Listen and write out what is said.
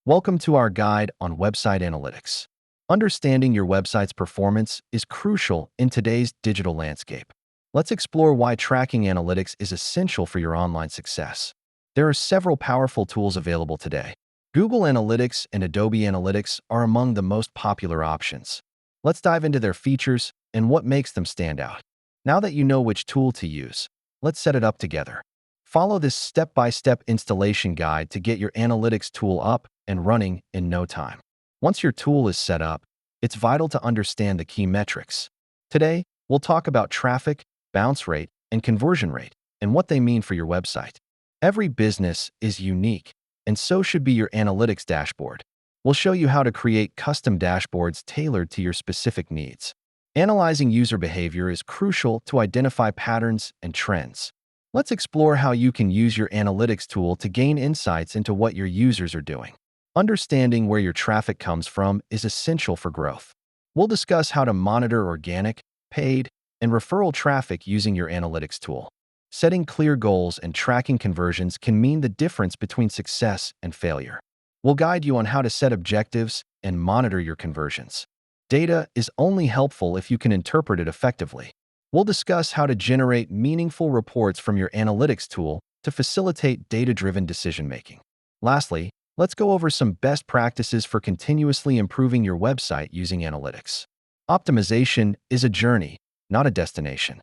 Welcome to our guide on website analytics. Understanding your website's performance is crucial in today's digital landscape. Let's explore why tracking analytics is essential for your online success. There are several powerful tools available today. Google Analytics and Adobe Analytics are among the most popular options. Let's dive into their features and what makes them stand out. Now that you know which tool to use, let's set it up together. Follow this step-by-step installation guide to get your analytics tool up and running in no time. Once your tool is set up, it's vital to understand the key metrics. Today, we'll talk about traffic, bounce rate, and conversion rate, and what they mean for your website. Every business is unique, and so should be your analytics dashboard. We'll show you how to create custom dashboards tailored to your specific needs. Analyzing user behavior is crucial to identify patterns and trends. Let's explore how you can use your analytics tool to gain insights into what your users are doing. Understanding where your traffic comes from is essential for growth. We'll discuss how to monitor organic, paid, and referral traffic using your analytics tool. Setting clear goals and tracking conversions can mean the difference between success and failure. We'll guide you on how to set objectives and monitor your conversions. Data is only helpful if you can interpret it effectively. We'll discuss how to generate meaningful reports from your analytics tool to facilitate data-driven decision-making. Lastly, let's go over some best practices for continuously improving your website using analytics. Optimization is a journey, not a destination.